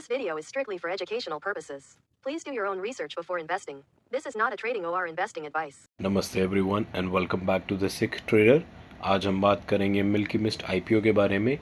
This video is strictly for educational purposes. Please do your own research before investing. This is not a trading or investing advice. नमस्ते everyone and welcome back to the Sikh trader. आज हम बात करेंगे milky Mist IPO के बारे में।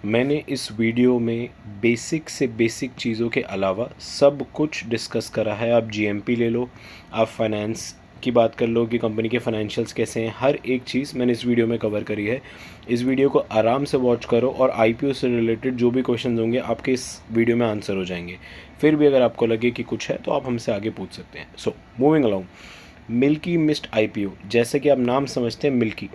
मैंने इस वीडियो में बेसिक से बेसिक चीज़ों के अलावा सब कुछ डिस्कस करा है। आप जीएमपी ले लो, आप फाइनेंस की बात कर लो कि कंपनी के फाइनेंशियल्स कैसे हैं, हर एक चीज़ मैंने इस वीडियो में कवर करी है। इस वीडियो को आराम से वॉच करो और आईपीओ से रिलेटेड जो भी क्वेश्चन होंगे आपके इस वीडियो में आंसर हो जाएंगे। फिर भी अगर आपको लगे कि कुछ है तो आप हमसे आगे पूछ सकते हैं। So moving along, milky Mist IPO, जैसे कि आप नाम समझते हैं मिल्की।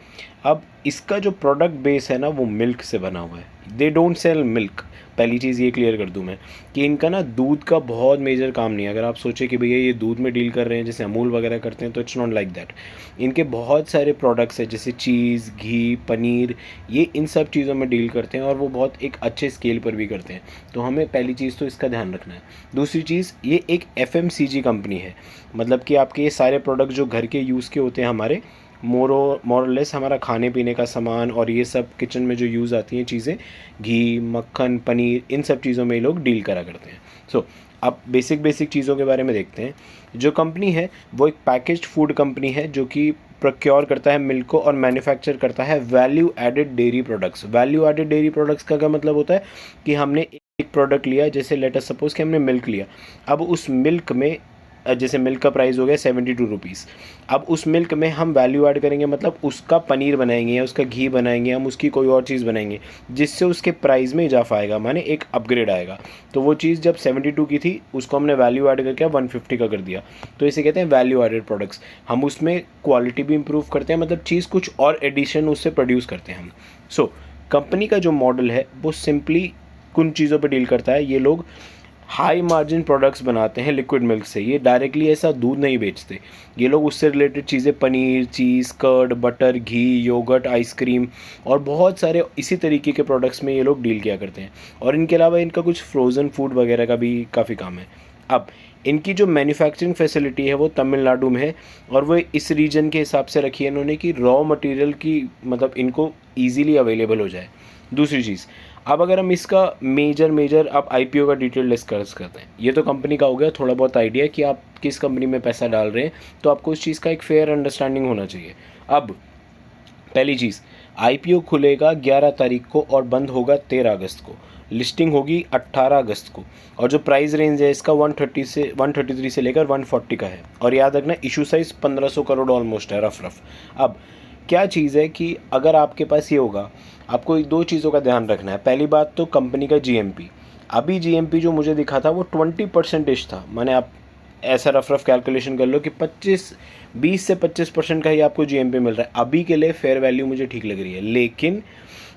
अब इसका जो प्रोडक्ट बेस है ना वो मिल्क से बना हुआ है। They don't sell milk. पहली चीज़ ये क्लियर कर दूं मैं कि इनका ना दूध का बहुत मेजर काम नहीं है। अगर आप सोचें कि भैया ये दूध में डील कर रहे हैं जैसे अमूल वगैरह करते हैं, तो इट्स नॉट लाइक दैट। इनके बहुत सारे प्रोडक्ट्स हैं जैसे चीज़, घी, पनीर, ये इन सब चीज़ों में डील करते हैं और वो बहुत एक अच्छे स्केल पर भी करते हैं। तो हमें पहली चीज़ तो इसका ध्यान रखना है। दूसरी चीज़, ये एक एफएमसीजी कंपनी है, मतलब कि आपके ये सारे प्रोडक्ट जो घर के यूज़ के होते हैं, हमारे मोरलेस हमारा खाने पीने का सामान और ये सब किचन में जो यूज़ आती हैं चीज़ें, घी, मक्खन, पनीर, इन सब चीज़ों में ये लोग डील करा करते हैं। सो अब बेसिक चीज़ों के बारे में देखते हैं। जो कंपनी है वो एक पैकेज्ड फूड कंपनी है जो कि प्रोक्योर करता है मिल्क को और मैन्युफैक्चर करता है value added dairy products. Value added dairy products का क्या मतलब होता है कि हमने एक प्रोडक्ट लिया, जैसे लेट अस सपोज कि हमने मिल्क लिया। अब उस मिल्क में, जैसे मिल्क का प्राइस हो गया 72 रुपीज़, अब उस मिल्क में हम वैल्यू ऐड करेंगे, मतलब उसका पनीर बनाएंगे या उसका घी बनाएंगे, हम उसकी कोई और चीज़ बनाएंगे जिससे उसके प्राइस में इजाफा आएगा, माने एक अपग्रेड आएगा। तो वो चीज़ जब 72 की थी उसको हमने वैल्यू ऐड करके 150 का कर दिया, तो इसे कहते हैं वैल्यू एडेड प्रोडक्ट्स। हम उसमें क्वालिटी भी इंप्रूव करते हैं, मतलब चीज़ कुछ और एडिशन उससे प्रोड्यूस करते हैं हम। सो कंपनी का जो मॉडल है वो सिंपली कुछ चीज़ों पर डील करता है। ये लोग हाई मार्जिन प्रोडक्ट्स बनाते हैं लिक्विड मिल्क से। ये डायरेक्टली ऐसा दूध नहीं बेचते, ये लोग उससे रिलेटेड चीज़ें, पनीर, चीज़, कर्ड, बटर, घी, योगर्ट, आइसक्रीम और बहुत सारे इसी तरीके के प्रोडक्ट्स में ये लोग डील किया करते हैं। और इनके अलावा इनका कुछ फ्रोज़न फूड वगैरह का भी काफ़ी काम है। अब इनकी जो मैन्युफैक्चरिंग फैसिलिटी है वो तमिलनाडु में है और वो इस रीजन के हिसाब से रखी है इन्होंने कि रॉ मटेरियल की, मतलब इनको ईजीली अवेलेबल हो जाए। दूसरी चीज़, अब अगर हम इसका मेजर आप आईपीओ का डिटेल डिस्कस करते हैं। ये तो कंपनी का हो गया, थोड़ा बहुत आइडिया कि आप किस कंपनी में पैसा डाल रहे हैं, तो आपको इस चीज़ का एक फेयर अंडरस्टैंडिंग होना चाहिए। अब पहली चीज़, आईपीओ खुलेगा 11 तारीख को और बंद होगा 13 अगस्त को। लिस्टिंग होगी 18 अगस्त को और जो प्राइस रेंज है इसका 133 से लेकर 140 का है। और याद रखना इशू साइज़ 1500 करोड़ ऑलमोस्ट है, रफ। अब क्या चीज़ है कि अगर आपके पास ये होगा, आपको दो चीज़ों का ध्यान रखना है। पहली बात तो कंपनी का जीएमपी। अभी जीएमपी जो मुझे दिखा था वो 20% था। माने आप ऐसा रफ कैलकुलेशन कर लो कि 20 से 25% का ही आपको जीएमपी मिल रहा है। अभी के लिए फेयर वैल्यू मुझे ठीक लग रही है, लेकिन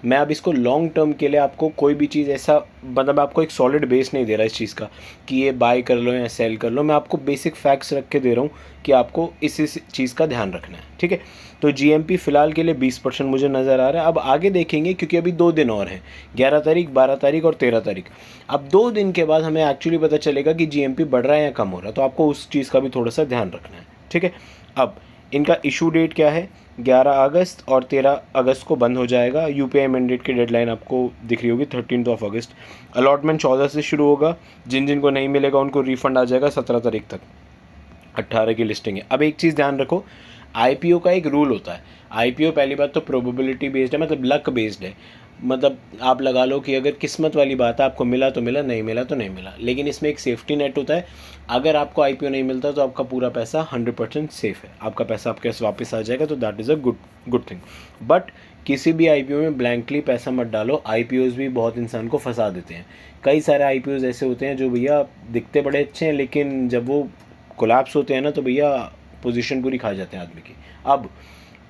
मैं अब इसको लॉन्ग टर्म के लिए आपको कोई भी चीज़ ऐसा, मतलब आपको एक सॉलिड बेस नहीं दे रहा इस चीज़ का कि ये बाय कर लो या सेल कर लो। मैं आपको बेसिक फैक्ट्स रख के दे रहा हूँ कि आपको इस चीज़ का ध्यान रखना है, ठीक है। तो जीएमपी फ़िलहाल के लिए 20% मुझे नज़र आ रहा है। अब आगे देखेंगे क्योंकि अभी 2 दिन और हैं, 11 तारीख, 12 तारीख और 13 तारीख। अब 2 दिन के बाद हमें एक्चुअली पता चलेगा कि जीएमपी बढ़ रहा है या कम हो रहा है, तो आपको उस चीज़ का भी थोड़ा सा ध्यान रखना है, ठीक है। अब इनका इशू डेट क्या है, 11 अगस्त और 13 अगस्त को बंद हो जाएगा। यूपीआई मैंडेट की डेडलाइन आपको दिख रही होगी 13 अगस्त। अलॉटमेंट 14 से शुरू होगा, जिनको नहीं मिलेगा उनको रिफंड आ जाएगा 17 तारीख तक। 18 की लिस्टिंग है। अब एक चीज़ ध्यान रखो, आईपीओ का एक रूल होता है। आईपीओ पहली बात तो प्रोबेबिलिटी बेस्ड है, मतलब लक बेस्ड है। मतलब आप लगा लो कि अगर किस्मत वाली बात है, आपको मिला तो मिला, नहीं मिला तो नहीं मिला, लेकिन इसमें एक सेफ्टी नेट होता है। अगर आपको आईपीओ नहीं मिलता तो आपका पूरा पैसा 100% सेफ है, आपका पैसा आपके पास वापस आ जाएगा, तो that is a good thing. But किसी भी आईपीओ में ब्लैंकली पैसा मत डालो। आईपीओज़ भी बहुत इंसान को फंसा देते हैं। कई सारे आईपीओज़ ऐसे होते हैं जो भैया दिखते बड़े अच्छे हैं, लेकिन जब वो कोलैप्स होते हैं ना तो भैया पोजीशन पूरी खा जाते हैं आदमी की। अब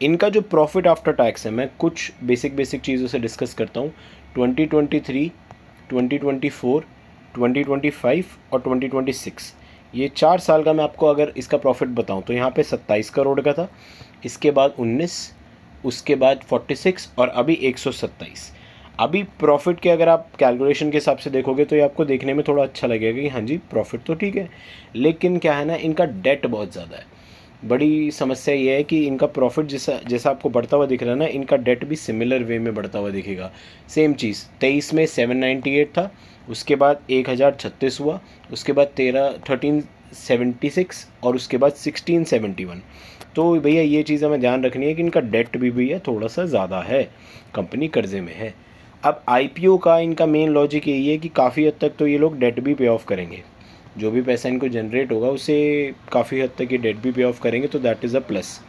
इनका जो प्रॉफिट आफ्टर टैक्स है, मैं कुछ बेसिक चीज़ों से डिस्कस करता हूँ। 2023, 2024, 2025 और 2026, ये 4 साल का मैं आपको अगर इसका प्रॉफिट बताऊँ तो यहाँ पे 27 करोड़ का था, इसके बाद 19, उसके बाद 46 और अभी 127। अभी प्रॉफिट के अगर आप कैलकुलेशन के हिसाब से देखोगे तो ये आपको देखने में थोड़ा अच्छा लगेगा कि हाँ जी प्रॉफिट तो ठीक है, लेकिन क्या है ना, इनका डेट बहुत ज़्यादा है। बड़ी समस्या ये है कि इनका प्रॉफिट जैसा आपको बढ़ता हुआ दिख रहा है ना, इनका डेट भी सिमिलर वे में बढ़ता हुआ दिखेगा। सेम चीज़ 23 में 798 था, उसके बाद 1036 हुआ, उसके बाद 1376 और उसके बाद 1671। तो भैया ये चीज़ हमें ध्यान रखनी है कि इनका डेट भी भैया थोड़ा सा ज़्यादा है, कंपनी कर्जे में है। अब आईपीओ का इनका मेन लॉजिक यही है कि काफ़ी हद तक तो ये लोग डेट भी पे ऑफ करेंगे, जो भी पैसा इनको जनरेट होगा उससे काफ़ी हद तक ये डेट भी पे ऑफ करेंगे, तो that is a plus.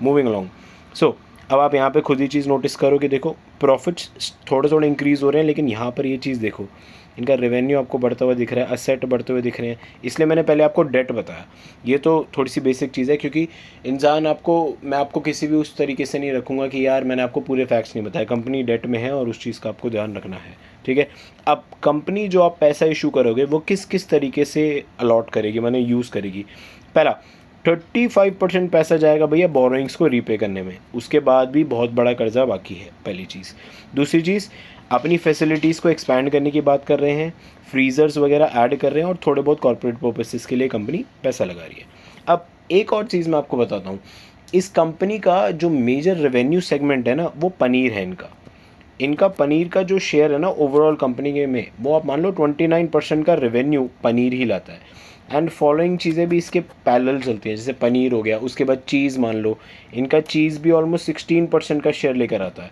Moving along, so अब आप यहाँ पे खुद ही चीज़ नोटिस करो कि देखो प्रॉफिट्स थोड़े थोड़े इंक्रीज़ हो रहे हैं, लेकिन यहाँ पर ये चीज़ देखो, इनका रेवेन्यू आपको बढ़ता हुआ दिख रहा है, असेट बढ़ते हुए दिख रहे हैं। इसलिए मैंने पहले आपको डेट बताया, ये तो थोड़ी सी बेसिक चीज़ है, क्योंकि इंसान मैं आपको किसी भी उस तरीके से नहीं रखूँगा कि यार मैंने आपको पूरे फैक्ट्स नहीं बताए, कंपनी डेट में है और उस चीज़ का आपको ध्यान रखना है, ठीक है। अब कंपनी जो आप पैसा इशू करोगे वो किस किस तरीके से अलॉट करेगी, माने यूज़ करेगी। पहला 35% पैसा जाएगा भैया बोरोइंग्स को रीपे करने में, उसके बाद भी बहुत बड़ा कर्जा बाकी है, पहली चीज़। दूसरी चीज़, अपनी फैसिलिटीज़ को एक्सपैंड करने की बात कर रहे हैं, फ्रीज़र्स वगैरह ऐड कर रहे हैं और थोड़े बहुत कॉर्पोरेट पर्पसेस के लिए कंपनी पैसा लगा रही है। अब एक और चीज़ मैं आपको बताता हूँ, इस कंपनी का जो मेजर रेवेन्यू सेगमेंट है ना, वो पनीर है। इनका पनीर का जो शेयर है ना ओवरऑल कंपनी के में, वो आप मान लो 29% का रेवेन्यू पनीर ही लाता है। एंड फॉलोइंग चीज़ें भी इसके पैरेलल चलती हैं, जैसे पनीर हो गया, उसके बाद चीज़ मान लो, इनका चीज़ भी ऑलमोस्ट 16% का शेयर लेकर आता है।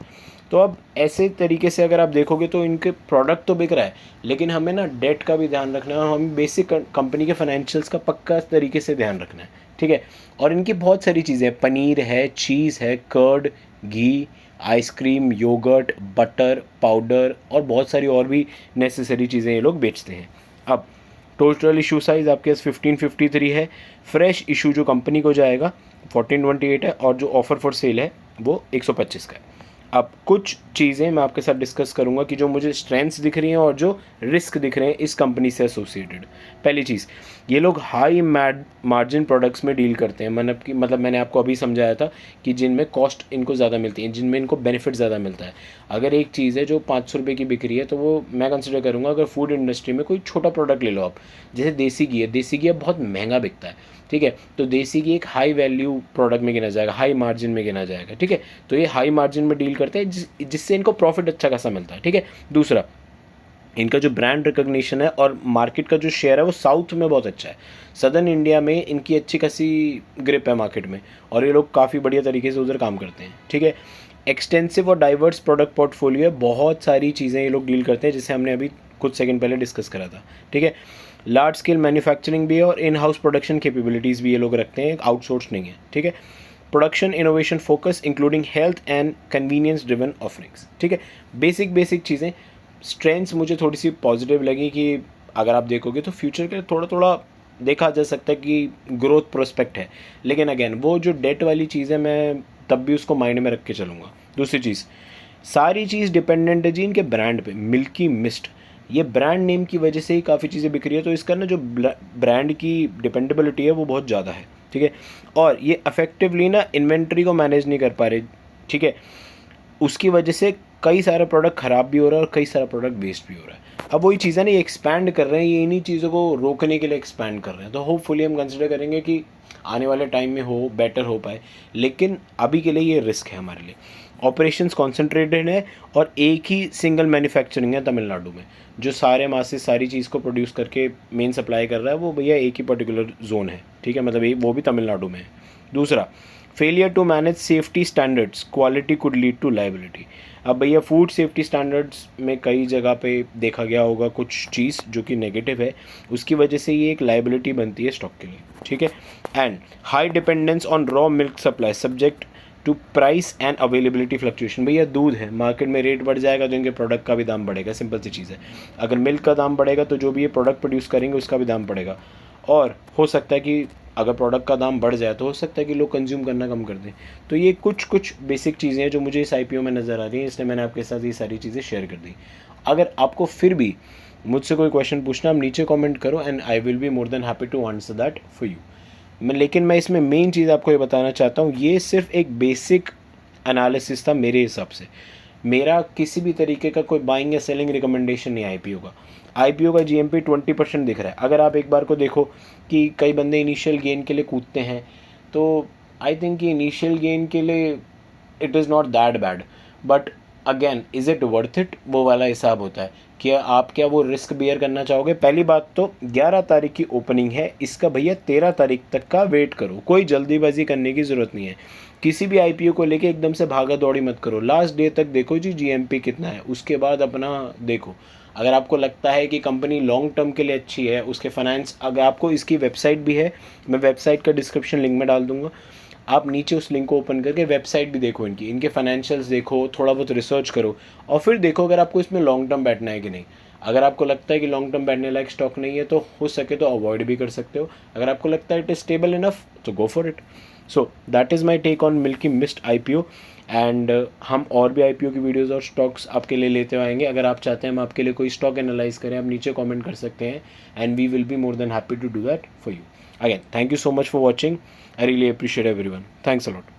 तो अब ऐसे तरीके से अगर आप देखोगे तो इनके प्रोडक्ट तो बिक रहा है, लेकिन हमें ना डेट का भी ध्यान रखना है और हमें बेसिक कंपनी के फाइनेंशियल्स का पक्का तरीके से ध्यान रखना है, ठीक है। और इनकी बहुत सारी चीज़ें, पनीर है, चीज़ है, कर्ड, घी, आइसक्रीम, योगर्ट, बटर, पाउडर और बहुत सारी और भी नेसेसरी चीज़ें ये लोग बेचते हैं। अब टोटल इशू साइज़ आपके पास 1553 है, फ्रेश इशू जो कंपनी को जाएगा 1428 है और जो ऑफ़र फॉर सेल है वो 125 का है। अब कुछ चीज़ें मैं आपके साथ डिस्कस करूंगा कि जो मुझे स्ट्रेंथ्स दिख रही हैं और जो रिस्क दिख रहे हैं इस कंपनी से एसोसिएटेड। पहली चीज़, ये लोग हाई मार्जिन प्रोडक्ट्स में डील करते हैं, मतलब मैंने आपको अभी समझाया था कि जिनमें कॉस्ट इनको ज़्यादा मिलती है, जिनमें इनको बेनिफिट ज़्यादा मिलता है। अगर एक चीज़ है जो 500 रुपये की बिक रही है तो वो मैं कंसिडर करूँगा, अगर फूड इंडस्ट्री में कोई छोटा प्रोडक्ट ले लो आप, जैसे देसी घी है, देसी घी अब बहुत महंगा बिकता है, ठीक है, तो देसी घी एक हाई वैल्यू प्रोडक्ट में गिना जाएगा, हाई मार्जिन में गिना जाएगा, ठीक है। तो ये हाई मार्जिन में डील करते हैं जिससे इनको प्रॉफिट अच्छा खासा मिलता है, ठीक है। दूसरा, इनका जो ब्रांड रिकॉग्निशन है और मार्केट का जो शेयर है वो साउथ में बहुत अच्छा है, सदर्न इंडिया में इनकी अच्छी खासी ग्रिप है मार्केट में और ये लोग काफ़ी बढ़िया तरीके से उधर काम करते हैं, ठीक है। एक्सटेंसिव और डाइवर्स प्रोडक्ट पोर्टफोलियो है, बहुत सारी चीज़ें ये लोग डील करते हैं, जिसे हमने अभी कुछ सेकंड पहले डिस्कस करा था, ठीक है। लार्ज स्केल मैन्युफैक्चरिंग भी है और इन हाउस प्रोडक्शन कैपेबिलिटीज़ भी ये लोग रखते हैं, आउटसोर्स नहीं है, ठीक है। Production innovation focus including health and convenience driven offerings, ठीक है। बेसिक चीज़ें। स्ट्रेंथ्स मुझे थोड़ी सी पॉजिटिव लगी कि अगर आप देखोगे तो फ्यूचर के थोड़ा थोड़ा देखा जा सकता है कि ग्रोथ प्रोस्पेक्ट है, लेकिन अगेन वो जो डेट वाली चीज़ है मैं तब भी उसको माइंड में रख के चलूँगा। दूसरी चीज़, सारी चीज़ डिपेंडेंट है जी इनके ब्रांड पे, मिल्की मिस्ट, ये ब्रांड नेम की वजह से ही काफ़ी चीज़ें बिक रही है, तो इसका ना जो ब्रांड की डिपेंडेबिलिटी है वो बहुत ज़्यादा है, ठीक है। और ये अफेक्टिवली ना इन्वेंट्री को मैनेज नहीं कर पा रहे, ठीक है, उसकी वजह से कई सारे प्रोडक्ट ख़राब भी हो रहा है और कई सारा प्रोडक्ट वेस्ट भी हो रहा है। अब वही चीज़ें ना, ये एक्सपैंड कर रहे हैं, ये इन्हीं चीज़ों को रोकने के लिए एक्सपैंड कर रहे हैं, तो होपफुली हम कंसिडर करेंगे कि आने वाले टाइम में हो बेटर हो पाए, लेकिन अभी के लिए ये रिस्क है हमारे लिए। ऑपरेशंस कॉन्सेंट्रेटेड है और एक ही सिंगल मैन्युफैक्चरिंग है तमिलनाडु में, जो सारे मासेस सारी चीज़ को प्रोड्यूस करके मेन सप्लाई कर रहा है, वो भैया एक ही पर्टिकुलर जोन है, ठीक है, मतलब वो भी तमिलनाडु में है। दूसरा, failure to manage safety standards quality could lead to liability. अब भैया फूड सेफ्टी स्टैंडर्ड्स में कई जगह पे देखा गया होगा कुछ चीज़ जो कि नेगेटिव है, उसकी वजह से ये एक लाइबिलिटी बनती है स्टॉक के लिए, ठीक है। And high dependence on raw milk supply subject to price and availability fluctuation. भैया दूध है, मार्केट में रेट बढ़ जाएगा तो इनके प्रोडक्ट का भी दाम बढ़ेगा, सिंपल सी चीज़ है। अगर मिल्क का दाम बढ़ेगा तो जो भी ये प्रोडक्ट प्रोड्यूस करेंगे उसका भी दाम बढ़ेगा, और हो सकता है कि अगर प्रोडक्ट का दाम बढ़ जाए तो हो सकता है कि लोग कंज्यूम करना कम कर दें। तो ये कुछ बेसिक चीज़ें हैं जो मुझे इस आईपीओ में नज़र आ रही हैं, इसलिए मैंने आपके साथ ये सारी चीज़ें शेयर कर दी। अगर आपको फिर भी मुझसे कोई क्वेश्चन पूछना, आप नीचे कमेंट करो and I will be more than happy to answer that for you. लेकिन मैं इसमें मेन चीज़ आपको ये बताना चाहता हूँ, ये सिर्फ एक बेसिक एनालिसिस था मेरे हिसाब से, मेरा किसी भी तरीके का कोई बाइंग या सेलिंग रिकमेंडेशन नहीं आईपीओ का। आईपीओ का जीएमपी 20% दिख रहा है। अगर आप एक बार को देखो कि कई बंदे इनिशियल गेन के लिए कूदते हैं, तो आई थिंक कि इनिशियल गेन के लिए it is not that bad, but again is it worth it, वो वाला हिसाब होता है कि आप क्या वो रिस्क बियर करना चाहोगे। पहली बात तो 11 तारीख की ओपनिंग है, इसका भैया 13 तारीख तक का वेट करो, कोई जल्दीबाजी करने की ज़रूरत नहीं है। किसी भी आईपीओ को लेके एकदम से भागा दौड़ी मत करो, लास्ट डे तक देखो जी जीएमपी कितना है, उसके बाद अपना देखो। अगर आपको लगता है कि कंपनी लॉन्ग टर्म के लिए अच्छी है, उसके फाइनेंस, अगर आपको इसकी वेबसाइट भी है, मैं वेबसाइट का डिस्क्रिप्शन लिंक में डाल दूंगा, आप नीचे उस लिंक को ओपन करके वेबसाइट भी देखो, इनके फाइनेंशियल्स देखो, थोड़ा बहुत रिसर्च करो और फिर देखो अगर आपको इसमें लॉन्ग टर्म बैठना है कि नहीं। अगर आपको लगता है कि लॉन्ग टर्म बैठने लायक स्टॉक नहीं है तो हो सके तो अवॉइड भी कर सकते हो। अगर आपको लगता है it is stable enough to go for it. So that is my take on Milky Mist IPO. And हम और भी आईपीओ की वीडियोस और स्टॉक्स आपके लिए लेते आएंगे। अगर आप चाहते हैं हम आपके लिए कोई स्टॉक एनालाइज करें, आप नीचे कमेंट कर सकते हैं and we will be more than happy to do that for you. Again thank you so much for watching, I really appreciate everyone. Thanks a lot.